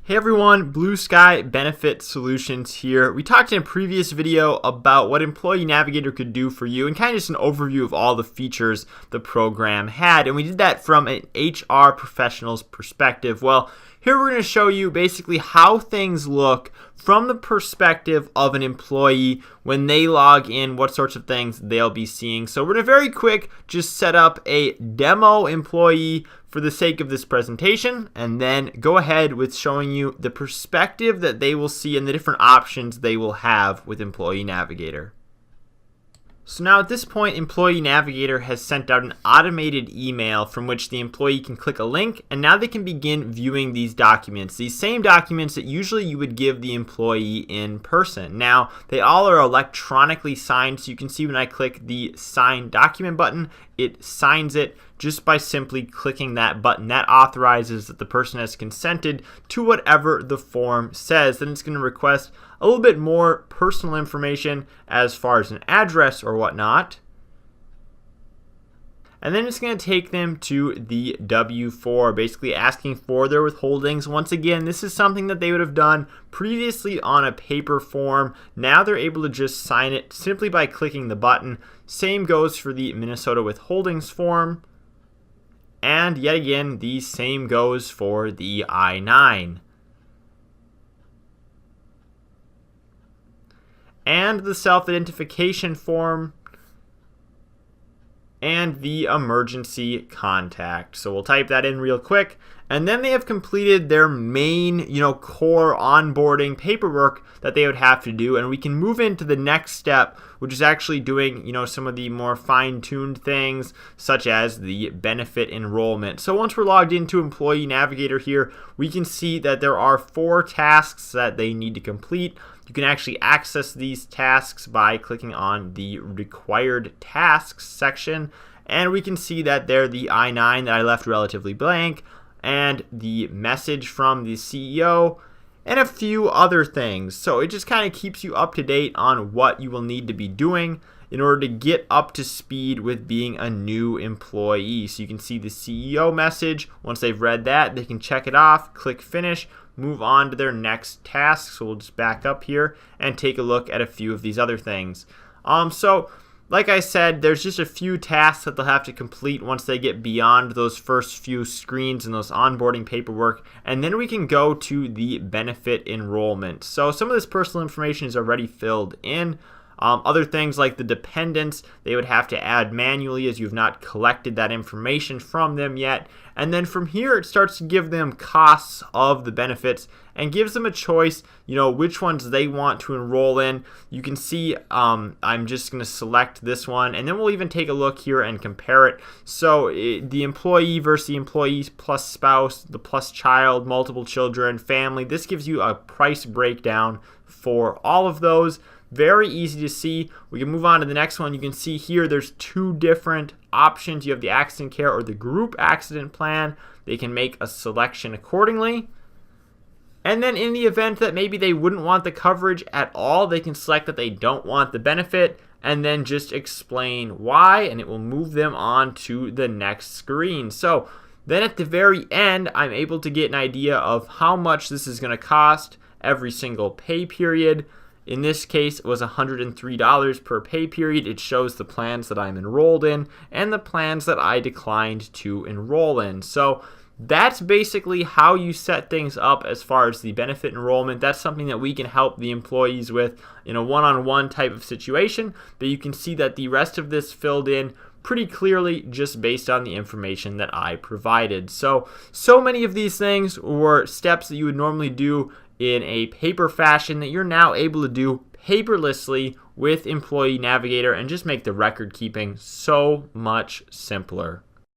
Hey everyone, Blue Sky Benefit Solutions here. We talked in a previous video about what Employee Navigator could do for you and kind of just an overview of all the features the program had. And we did that from an HR professional's perspective. Well, here we're going to show you basically how things look from the perspective of an employee when they log in, what sorts of things they'll be seeing. So we're going to very quick just set up a demo employee for the sake of this presentation, and then go ahead with showing you the perspective that they will see and the different options they will have with Employee Navigator. So now at this point, Employee Navigator has sent out an automated email from which the employee can click a link, and now they can begin viewing these documents, these same documents that usually you would give the employee in person. Now, they all are electronically signed, so you can see when I click the Sign Document button, it signs it just by simply clicking that button. That authorizes that the person has consented to whatever the form says. Then it's going to request a little bit more personal information as far as an address or whatnot. And then it's going to take them to the W-4, basically asking for their withholdings. Once again, this is something that they would have done previously on a paper form. Now they're able to just sign it simply by clicking the button. Same goes for the Minnesota withholdings form. And yet again, the same goes for the I-9. And the self-identification form, and the emergency contact. So we'll type that in real quick. And then they have completed their main, core onboarding paperwork that they would have to do. And we can move into the next step, which is actually doing, some of the more fine-tuned things, such as the benefit enrollment. So once we're logged into Employee Navigator here, we can see that there are 4 tasks that they need to complete. You can actually access these tasks by clicking on the required tasks section, and we can see that they're the I-9 that I left relatively blank, and the message from the CEO, and a few other things. So it just kind of keeps you up to date on what you will need to be doing in order to get up to speed with being a new employee. So you can see the CEO message. Once they've read that, they can check it off, click finish, move on to their next task. So we'll just back up here and take a look at a few of these other things. So like I said, there's just a few tasks that they'll have to complete once they get beyond those first few screens and those onboarding paperwork, and then we can go to the benefit enrollment. So some of this personal information is already filled in. Other things like the dependents, they would have to add manually as you've not collected that information from them yet. And then from here, it starts to give them costs of the benefits and gives them a choice, which ones they want to enroll in. You can see I'm just going to select this one, and then we'll even take a look here and compare it. So the employee versus the employee plus spouse, the plus child, multiple children, family. This gives you a price breakdown for all of those. Very easy to see. We can move on to the next one. You can see here there's 2 different options. You have the accident care or the group accident plan. They can make a selection accordingly. And then in the event that maybe they wouldn't want the coverage at all, they can select that they don't want the benefit and then just explain why, and it will move them on to the next screen. So then at the very end, I'm able to get an idea of how much this is going to cost every single pay period. In this case, it was $103 per pay period. It shows the plans that I'm enrolled in and the plans that I declined to enroll in. So that's basically how you set things up as far as the benefit enrollment. That's something that we can help the employees with in a one-on-one type of situation. But you can see that the rest of this filled in pretty clearly just based on the information that I provided. So many of these things were steps that you would normally do in a paper fashion that you're now able to do paperlessly with Employee Navigator and just make the record keeping so much simpler.